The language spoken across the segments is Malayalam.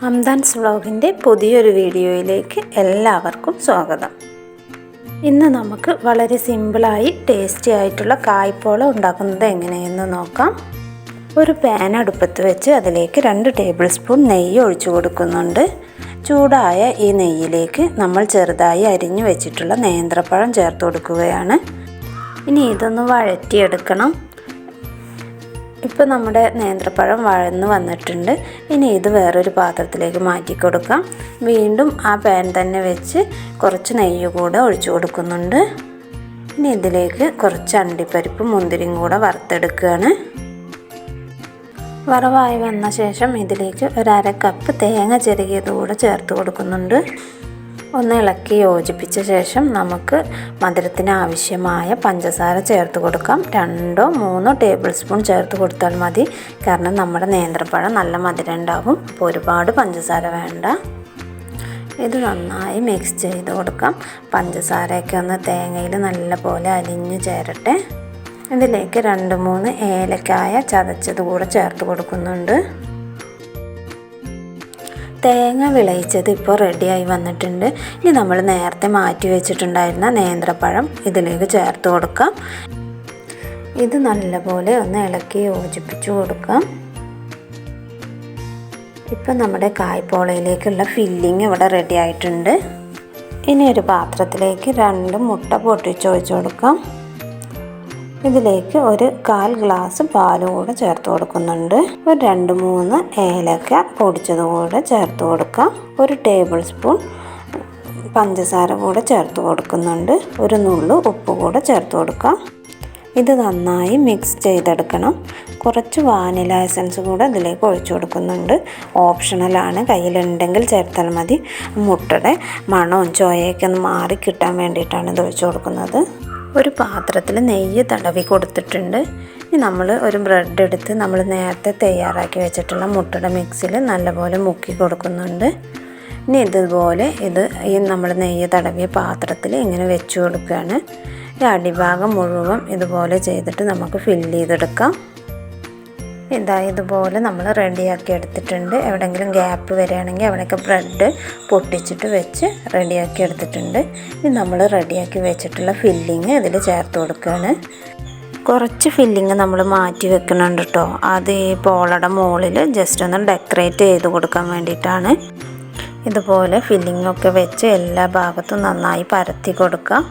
ഹംദാൻസ് വ്ലോഗിൻ്റെ പുതിയൊരു വീഡിയോയിലേക്ക് എല്ലാവർക്കും സ്വാഗതം. ഇന്ന് നമുക്ക് വളരെ സിമ്പിളായി ടേസ്റ്റി ആയിട്ടുള്ള കായ്പോള ഉണ്ടാക്കുന്നത് എങ്ങനെയെന്ന് നോക്കാം. ഒരു പാൻ അടുപ്പത്ത് വെച്ച് അതിലേക്ക് 2 ടേബിൾ സ്പൂൺ നെയ്യ് ഒഴിച്ചു കൊടുക്കുന്നുണ്ട്. ചൂടായ ഈ നെയ്യിലേക്ക് നമ്മൾ ചെറുതായി അരിഞ്ഞു വെച്ചിട്ടുള്ള നേന്ത്രപ്പഴം ചേർത്ത് കൊടുക്കുകയാണ്. ഇനി ഇതൊന്ന് വഴറ്റിയെടുക്കണം. ഇപ്പോൾ നമ്മുടെ നേന്ത്രപ്പഴം വഴന്ന് വന്നിട്ടുണ്ട്. ഇനി ഇത് വേറൊരു പാത്രത്തിലേക്ക് മാറ്റി കൊടുക്കാം. വീണ്ടും ആ പാൻ തന്നെ വെച്ച് കുറച്ച് നെയ്യ് കൂടെ ഒഴിച്ചു കൊടുക്കുന്നുണ്ട്. ഇനി ഇതിലേക്ക് കുറച്ച് അണ്ടിപ്പരിപ്പും മുന്തിരിയും കൂടെ വറുത്തെടുക്കുകയാണ്. വറവായി വന്ന ശേഷം ഇതിലേക്ക് ഒരു 1/2 കപ്പ് തേങ്ങ ചിരകിയത് കൂടെ ചേർത്ത് കൊടുക്കുന്നുണ്ട്. ഒന്ന് ഇളക്കി യോജിപ്പിച്ച ശേഷം നമുക്ക് മധുരത്തിന് ആവശ്യമായ പഞ്ചസാര ചേർത്ത് കൊടുക്കാം. 2-3 ടേബിൾ സ്പൂൺ ചേർത്ത് കൊടുത്താൽ മതി. കാരണം നമ്മുടെ നേന്ത്രപ്പഴം നല്ല മധുരം ഉണ്ടാവും. അപ്പോൾ ഒരുപാട് പഞ്ചസാര വേണ്ട. ഇത് നന്നായി മിക്സ് ചെയ്ത് കൊടുക്കാം. പഞ്ചസാരയൊക്കെ ഒന്ന് തേങ്ങയിൽ നല്ല പോലെ അലിഞ്ഞു ചേരട്ടെ. ഇതിലേക്ക് 2-3 ഏലക്കായ ചതച്ചത് കൂടെ ചേർത്ത് കൊടുക്കുന്നുണ്ട്. തേങ്ങ വിളയിച്ചത് ഇപ്പോൾ റെഡിയായി വന്നിട്ടുണ്ട്. ഇനി നമ്മൾ നേരത്തെ മാറ്റി വെച്ചിട്ടുണ്ടായിരുന്ന നേന്ത്രപ്പഴം ഇതിലേക്ക് ചേർത്ത് കൊടുക്കാം. ഇത് നല്ലപോലെ ഒന്ന് ഇളക്കി യോജിപ്പിച്ചു കൊടുക്കാം. ഇപ്പം നമ്മുടെ കായ്പോളയിലേക്കുള്ള ഫില്ലിങ് ഇവിടെ റെഡി ആയിട്ടുണ്ട്. ഇനി ഒരു പാത്രത്തിലേക്ക് 2 മുട്ട പൊട്ടിച്ചൊഴിച്ച് കൊടുക്കാം. ഇതിലേക്ക് ഒരു 1/4 ഗ്ലാസ് പാൽ കൂടെ ചേർത്ത് കൊടുക്കുന്നുണ്ട്. ഒരു 2-3 ഏലക്ക പൊടിച്ചത് കൂടെ ചേർത്ത് കൊടുക്കാം. 1 ടേബിൾ സ്പൂൺ പഞ്ചസാര കൂടെ ചേർത്ത് കൊടുക്കുന്നുണ്ട്. ഒരു നുള്ളു ഉപ്പ് കൂടെ ചേർത്ത് കൊടുക്കാം. ഇത് നന്നായി മിക്സ് ചെയ്തെടുക്കണം. കുറച്ച് വാനില എസൻസ് കൂടെ ഇതിലേക്ക് ഒഴിച്ചു കൊടുക്കുന്നുണ്ട്. ഓപ്ഷണലാണ്, കയ്യിലുണ്ടെങ്കിൽ ചേർത്താൽ മതി. മുട്ടയുടെ മണവും ചോയൊക്കെ ഒന്ന് മാറി കിട്ടാൻ വേണ്ടിയിട്ടാണ് ഇത് ഒഴിച്ചു കൊടുക്കുന്നത്. ഒരു പാത്രത്തിൽ നെയ്യ് തടവി കൊടുത്തിട്ടുണ്ട്. ഇനി നമ്മൾ ഒരു ബ്രെഡ് എടുത്ത് നമ്മൾ നേരത്തെ തയ്യാറാക്കി വെച്ചിട്ടുള്ള മുട്ടയുടെ മിക്സിൽ നല്ലപോലെ മുക്കി കൊടുക്കുന്നുണ്ട്. ഇനി ഇതുപോലെ ഈ നമ്മൾ നെയ്യ് തടവിയ പാത്രത്തിൽ ഇങ്ങനെ വെച്ച് കൊടുക്കുകയാണ്. ഈ അടിഭാഗം മുഴുവൻ ഇതുപോലെ ചെയ്തിട്ട് നമുക്ക് ഫില്ല് ചെയ്തെടുക്കാം. ഇതുപോലെ നമ്മൾ റെഡിയാക്കി എടുത്തിട്ടുണ്ട്. എവിടെയെങ്കിലും ഗ്യാപ്പ് വരികയാണെങ്കിൽ അവിടെയൊക്കെ ബ്രെഡ് പൊട്ടിച്ചിട്ട് വെച്ച് റെഡിയാക്കി എടുത്തിട്ടുണ്ട്. ഇനി നമ്മൾ റെഡിയാക്കി വെച്ചിട്ടുള്ള ഫില്ലിങ് ഇതിൽ ചേർത്ത് കൊടുക്കുകയാണ്. കുറച്ച് ഫില്ലിങ് നമ്മൾ മാറ്റി വെക്കുന്നുണ്ട് കേട്ടോ. അത് ഈ പോളയുടെ മുകളിൽ ജസ്റ്റ് ഒന്ന് ഡെക്കറേറ്റ് ചെയ്ത് കൊടുക്കാൻ വേണ്ടിയിട്ടാണ്. ഇതുപോലെ ഫില്ലിങ്ങൊക്കെ വെച്ച് എല്ലാ ഭാഗത്തും നന്നായി പരത്തി കൊടുക്കാം.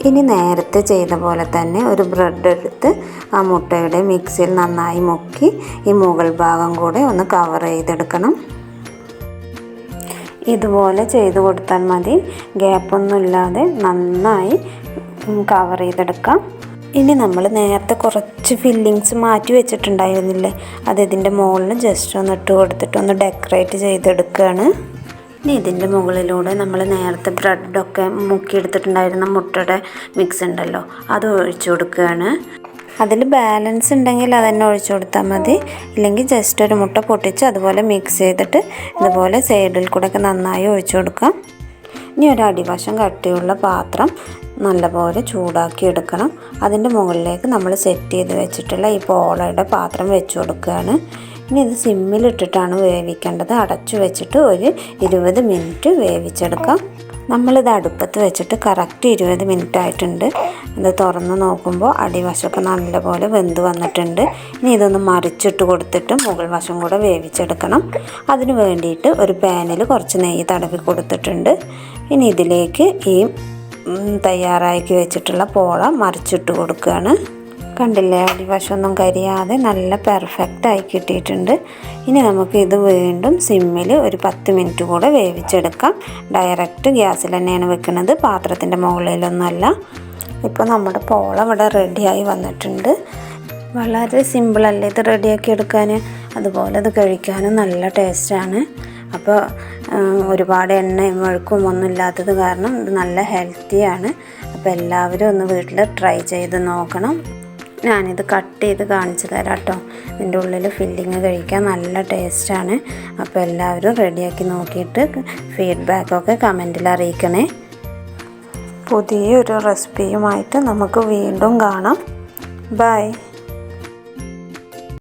ഇനി നേരത്തെ ചെയ്ത പോലെ തന്നെ ഒരു ബ്രെഡ് എടുത്ത് ആ മുട്ടയുടെ മിക്സിയിൽ നന്നായി മുക്കി ഈ മുകൾ ഭാഗം കൂടെ ഒന്ന് കവർ ചെയ്തെടുക്കണം. ഇതുപോലെ ചെയ്ത് കൊടുത്താൽ മതി. ഗ്യാപ്പൊന്നും ഇല്ലാതെ നന്നായി കവർ ചെയ്തെടുക്കാം. ഇനി നമ്മൾ നേരത്തെ കുറച്ച് ഫില്ലിങ്സ് മാറ്റി വെച്ചിട്ടുണ്ടായിരുന്നില്ലേ, അത് ഇതിൻ്റെ മുകളിൽ ജസ്റ്റ് ഒന്ന് ഇട്ട് കൊടുത്തിട്ട് ഒന്ന് ഡെക്കറേറ്റ് ചെയ്തെടുക്കുകയാണ്. ഇനി ഇതിൻ്റെ മുകളിലൂടെ നമ്മൾ നേരത്തെ ബ്രെഡൊക്കെ മുക്കിയെടുത്തിട്ടുണ്ടായിരുന്ന മുട്ടയുടെ മിക്സ് ഉണ്ടല്ലോ, അത് ഒഴിച്ചു കൊടുക്കുകയാണ്. അതിൽ ബാലൻസ് ഉണ്ടെങ്കിൽ അതന്നെ ഒഴിച്ചു കൊടുത്താൽ മതി. ഇല്ലെങ്കിൽ ജസ്റ്റ് ഒരു മുട്ട പൊട്ടിച്ച് അതുപോലെ മിക്സ് ചെയ്തിട്ട് ഇതുപോലെ സൈഡിൽ കൂടെ ഒക്കെ നന്നായി ഒഴിച്ചു കൊടുക്കാം. ഇനി ഒരു അടിവശം കട്ടിയുള്ള പാത്രം നല്ലപോലെ ചൂടാക്കി എടുക്കണം. അതിൻ്റെ മുകളിലേക്ക് നമ്മൾ സെറ്റ് ചെയ്ത് വെച്ചിട്ടുള്ള ഈ പോളയുടെ പാത്രം വെച്ച് കൊടുക്കുകയാണ്. ഇനി ഇത് സിമ്മിലിട്ടിട്ടാണ് വേവിക്കേണ്ടത്. അടച്ചു വെച്ചിട്ട് ഒരു 20 മിനിറ്റ് വേവിച്ചെടുക്കാം. നമ്മളിത് അടുപ്പത്ത് വെച്ചിട്ട് കറക്റ്റ് 20 മിനിറ്റ് ആയിട്ടുണ്ട്. ഇത് തുറന്ന് നോക്കുമ്പോൾ അടിവശമൊക്കെ നല്ലപോലെ വെന്ത് വന്നിട്ടുണ്ട്. ഇനി ഇതൊന്ന് മറിച്ചിട്ട് കൊടുത്തിട്ട് മുകൾ വശം കൂടെ വേവിച്ചെടുക്കണം. അതിന് വേണ്ടിയിട്ട് ഒരു പാനിൽ കുറച്ച് നെയ്യ് തടവി കൊടുത്തിട്ടുണ്ട്. ഇനി ഇതിലേക്ക് ഈ തയ്യാറാക്കി വെച്ചിട്ടുള്ള പോള മറിച്ചിട്ട് കൊടുക്കുകയാണ്. കണ്ടില്ലേ, അടിവശമൊന്നും കരിയാതെ നല്ല പെർഫെക്റ്റായി കിട്ടിയിട്ടുണ്ട്. ഇനി നമുക്ക് ഇത് വീണ്ടും സിമ്മിൽ ഒരു 10 മിനിറ്റ് കൂടെ വേവിച്ചെടുക്കാം. ഡയറക്റ്റ് ഗ്യാസിൽ തന്നെയാണ് വെക്കുന്നത്, പാത്രത്തിൻ്റെ മുകളിലൊന്നുമല്ല. ഇപ്പോൾ നമ്മുടെ പോള ഇവിടെ റെഡിയായി വന്നിട്ടുണ്ട്. വളരെ സിമ്പിളല്ലേ ഇത് റെഡിയാക്കി എടുക്കാൻ. അതുപോലെ ഇത് കഴിക്കാനും നല്ല ടേസ്റ്റാണ്. അപ്പോൾ ഒരുപാട് എണ്ണയും മെഴുക്കും ഒന്നും ഇല്ലാത്തത് കാരണം ഇത് നല്ല ഹെൽത്തിയാണ്. അപ്പോൾ എല്ലാവരും ഒന്ന് വീട്ടിൽ ട്രൈ ചെയ്ത് നോക്കണം. ഞാനിത് കട്ട് ചെയ്ത് കാണിച്ചു തരാം കേട്ടോ. ഇതിൻ്റെ ഉള്ളിൽ ഫില്ലിങ് കഴിക്കാൻ നല്ല ടേസ്റ്റാണ്. അപ്പോൾ എല്ലാവരും റെഡിയാക്കി നോക്കിയിട്ട് ഫീഡ്ബാക്കൊക്കെ കമൻറ്റിൽ അറിയിക്കണേ. പുതിയൊരു റെസിപ്പിയുമായിട്ട് നമുക്ക് വീണ്ടും കാണാം. ബൈ.